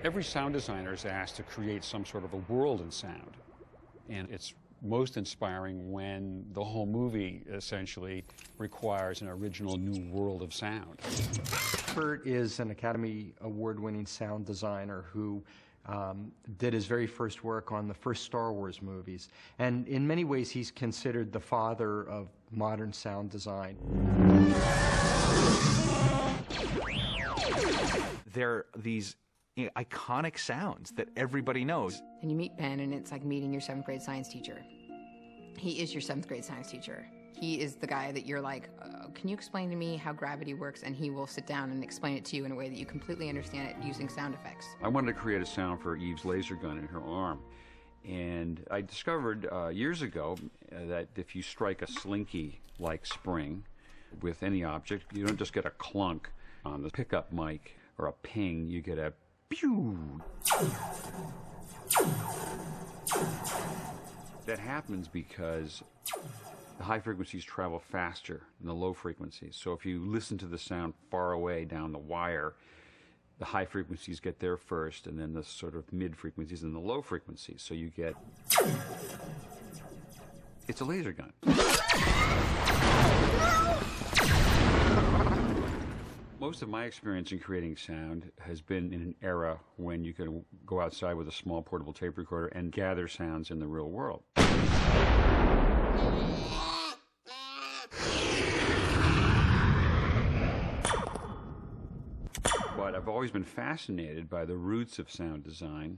Every sound designer is asked to create some sort of a world in sound. And it's most inspiring when the whole movie essentially requires an original new world of sound. Bert is an Academy Award-winning sound designer who did his very first work on the first Star Wars movies. And in many ways, he's considered the father of modern sound design. There are these iconic sounds that everybody knows. And you meet Ben, and it's like meeting your 7th grade science teacher. He is your 7th grade science teacher. He is the guy that you're like, can you explain to me how gravity works? And he will sit down and explain it to you in a way that you completely understand it using sound effects. I wanted to create a sound for Eve's laser gun in her arm. And I discovered years ago that if you strike a slinky-like spring with any object, you don't just get a clunk on the pickup mic or a ping, you get a pew. That happens because the high frequencies travel faster than the low frequencies. So if you listen to the sound far away down the wire, the high frequencies get there first, and then the sort of mid frequencies and the low frequencies. So you get... It's a laser gun. Most of my experience in creating sound has been in an era when you can go outside with a small portable tape recorder and gather sounds in the real world. But I've always been fascinated by the roots of sound design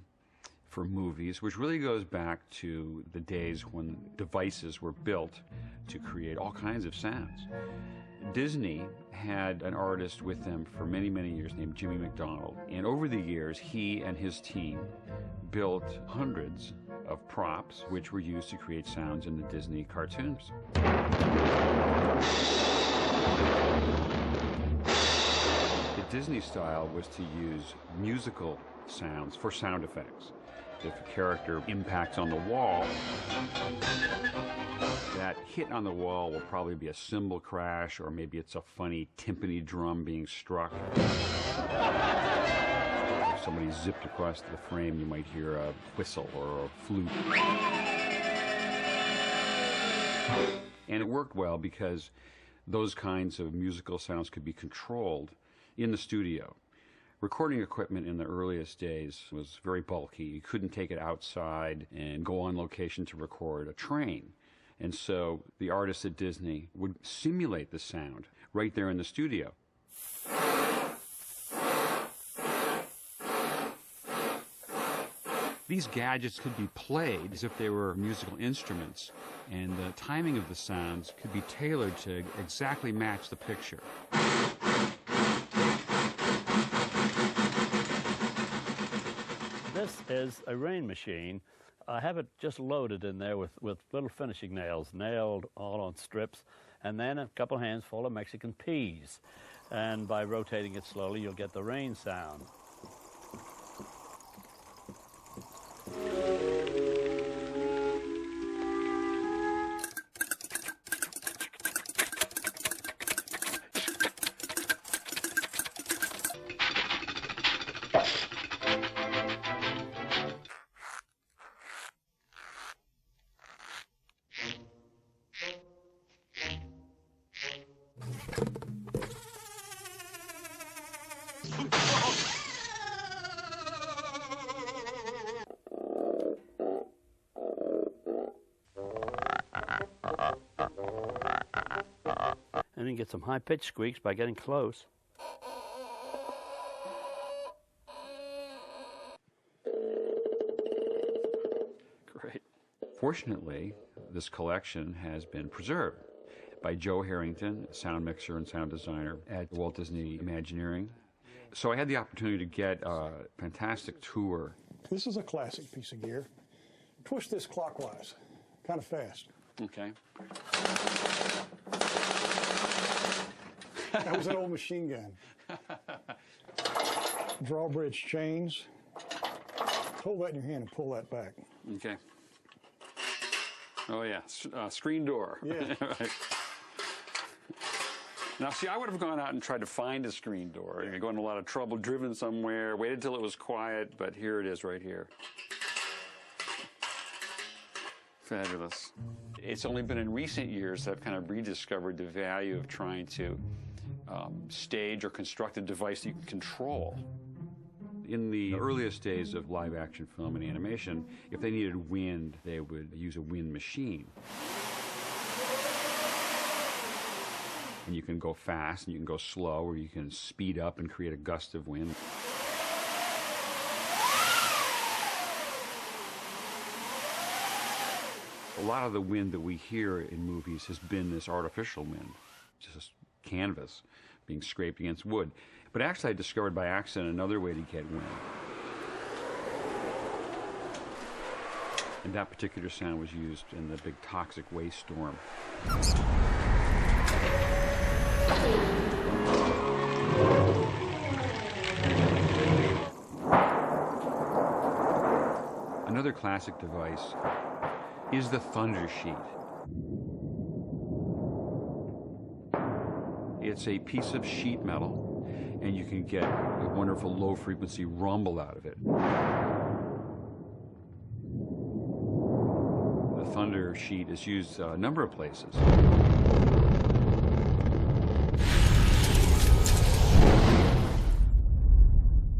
for movies, which really goes back to the days when devices were built to create all kinds of sounds. Disney had an artist with them for many, many years named Jimmy McDonald. And over the years, he and his team built hundreds of props which were used to create sounds in the Disney cartoons. The Disney style was to use musical sounds for sound effects. If a character impacts on the wall, that hit on the wall will probably be a cymbal crash, or maybe it's a funny timpani drum being struck. If somebody zipped across the frame, you might hear a whistle or a flute. And it worked well because those kinds of musical sounds could be controlled in the studio. Recording equipment in the earliest days was very bulky. You couldn't take it outside and go on location to record a train. And so the artists at Disney would simulate the sound right there in the studio. These gadgets could be played as if they were musical instruments, and the timing of the sounds could be tailored to exactly match the picture. This is a rain machine. I have it just loaded in there with little finishing nails, nailed all on strips, and then a couple hands full of Mexican peas. And by rotating it slowly, you'll get the rain sound. And then get some high-pitched squeaks by getting close. Great. Fortunately, this collection has been preserved by Joe Harrington, sound mixer and sound designer at Walt Disney Imagineering. So I had the opportunity to get a fantastic tour. This is a classic piece of gear. Twist this clockwise, kind of fast. Okay. That was an old machine gun. Drawbridge chains. Hold that in your hand and pull that back. Okay. Oh, yeah. Screen door. Yeah. Right. Now, see, I would have gone out and tried to find a screen door. You're going to a lot of trouble, driven somewhere, waited till it was quiet, but here it is right here. Fabulous. It's only been in recent years that I've kind of rediscovered the value of trying to stage or construct a device that you can control. In the earliest days of live-action film and animation, if they needed wind, they would use a wind machine. And you can go fast and you can go slow, or you can speed up and create a gust of wind. A lot of the wind that we hear in movies has been this artificial wind, just canvas being scraped against wood. But actually I discovered by accident another way to get wind. And that particular sound was used in the big toxic waste storm. Another classic device is the thunder sheet. It's a piece of sheet metal, and you can get a wonderful low-frequency rumble out of it. The thunder sheet is used a number of places.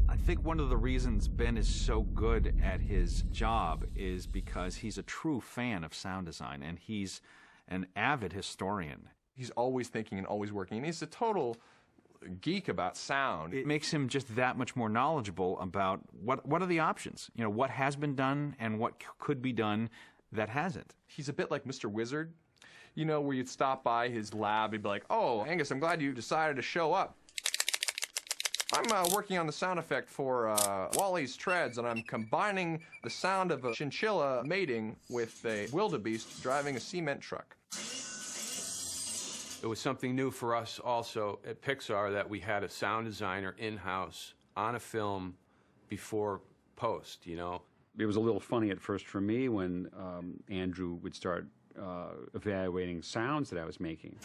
I think one of the reasons Ben is so good at his job is because he's a true fan of sound design, and he's an avid historian. He's always thinking and always working, and he's a total geek about sound. It makes him just that much more knowledgeable about what are the options, you know, what has been done and what could be done that hasn't. He's a bit like Mr. Wizard, you know, where you'd stop by his lab, he'd be like, "Oh, Angus, I'm glad you decided to show up. I'm working on the sound effect for Wally's treads, and I'm combining the sound of a chinchilla mating with a wildebeest driving a cement truck." It was something new for us also at Pixar that we had a sound designer in-house on a film before post, you know. It was a little funny at first for me when Andrew would start evaluating sounds that I was making.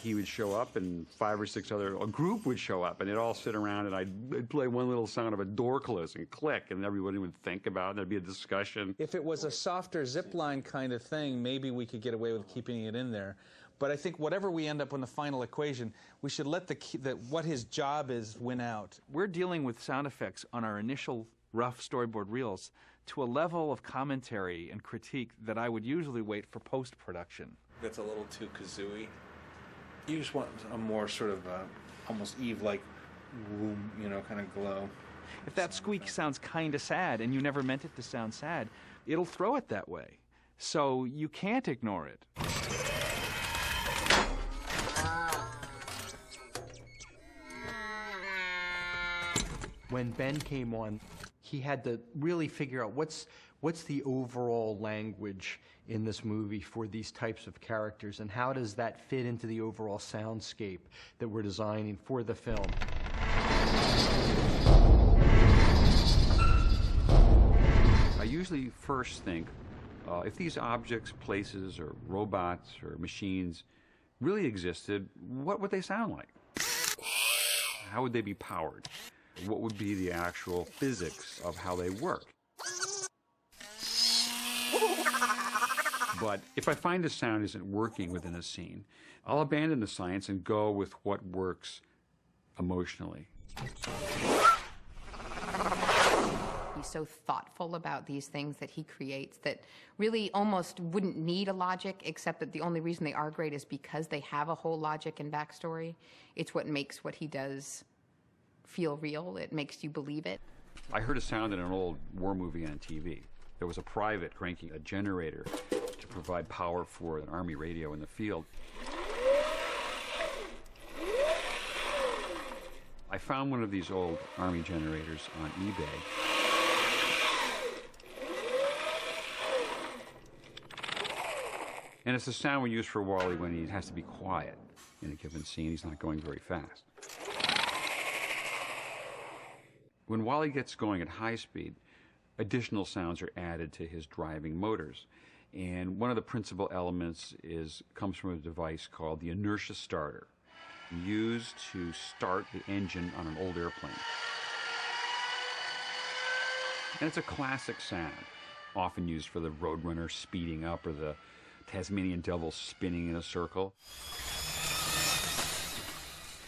He would show up, and 5 or 6 other, a group would show up, and they'd all sit around, and I'd play one little sound of a door closing, click, and everybody would think about it, and there'd be a discussion. If it was a softer zip line kind of thing, maybe we could get away with keeping it in there. But I think whatever we end up in the final equation, we should let what his job is win out. We're dealing with sound effects on our initial rough storyboard reels to a level of commentary and critique that I would usually wait for post-production. That's a little too kazooey. You just want a more sort of almost Eve-like room, you know, kind of glow. If that squeak sounds kind of sad and you never meant it to sound sad, it'll throw it that way. So you can't ignore it. When Ben came on, he had to really figure out what's the overall language in this movie for these types of characters, and how does that fit into the overall soundscape that we're designing for the film. I usually first think, if these objects, places, or robots, or machines really existed, what would they sound like? How would they be powered? What would be the actual physics of how they work? But if I find the sound isn't working within a scene, I'll abandon the science and go with what works emotionally. He's so thoughtful about these things that he creates that really almost wouldn't need a logic, except that the only reason they are great is because they have a whole logic and backstory. It's what makes what he does feel real. It makes you believe it. I heard a sound in an old war movie on TV. There was a private cranking a generator to provide power for an army radio in the field. I found one of these old army generators on eBay. And it's the sound we use for Wally when he has to be quiet in a given scene. He's not going very fast. When Wally gets going at high speed, additional sounds are added to his driving motors. And one of the principal elements comes from a device called the inertia starter, used to start the engine on an old airplane. And it's a classic sound, often used for the Roadrunner speeding up or the Tasmanian devil spinning in a circle.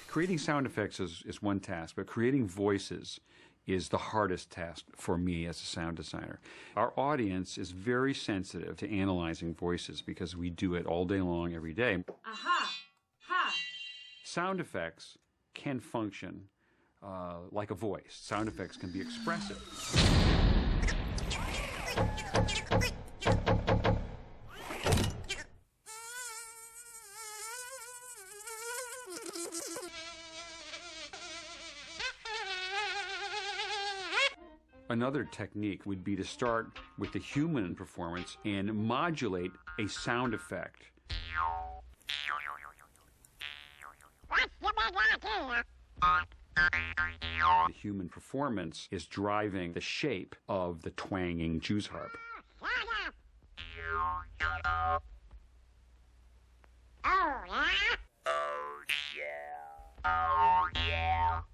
Creating sound effects is one task, but creating voices is the hardest task for me as a sound designer. Our audience is very sensitive to analyzing voices because we do it all day long, every day. Aha! Ha! Sound effects can function like a voice. Sound effects can be expressive. Another technique would be to start with the human performance and modulate a sound effect. The human performance is driving the shape of the twanging Jew's harp.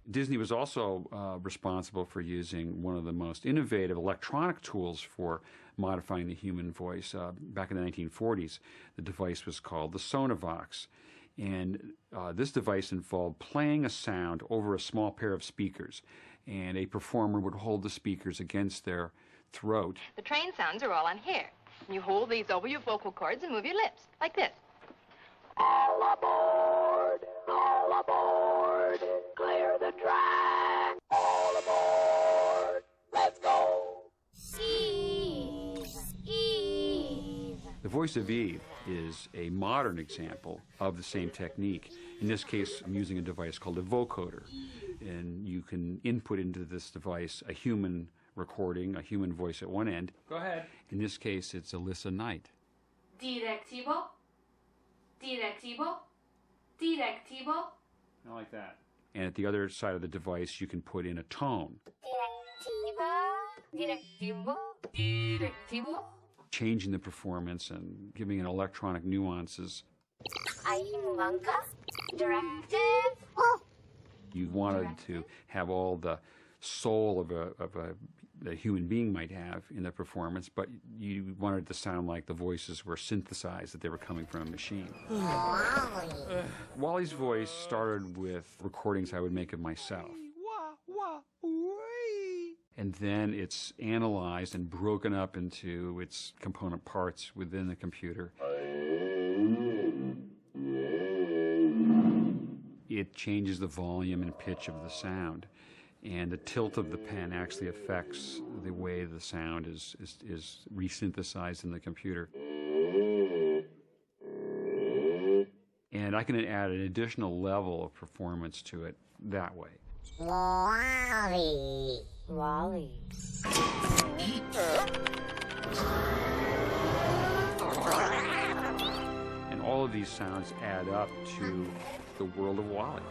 Disney was also responsible for using one of the most innovative electronic tools for modifying the human voice. Back in the 1940s, the device was called the Sonovox. And this device involved playing a sound over a small pair of speakers. And a performer would hold the speakers against their throat. The train sounds are all on here. And you hold these over your vocal cords and move your lips, like this. All aboard! All aboard! Clear the track! All aboard! Let's go! Eve! Eve! The voice of Eve is a modern example of the same technique. In this case, I'm using a device called a vocoder. And you can input into this device a human recording, a human voice at one end. Go ahead. In this case, it's Alyssa Knight. Directivo. Directivo. Directivo. I like that. And at the other side of the device, you can put in a tone. Directivo. Directivo. Changing the performance and giving it electronic nuances. Directive. You wanted to have all the soul of a human being might have in the performance, but you wanted it to sound like the voices were synthesized, that they were coming from a machine. Wally's voice started with recordings I would make of myself. And then it's analyzed and broken up into its component parts within the computer. It changes the volume and pitch of the sound. And the tilt of the pen actually affects the way the sound is resynthesized in the computer. And I can add an additional level of performance to it that way. Wally. Wally. And all of these sounds add up to the world of Wally.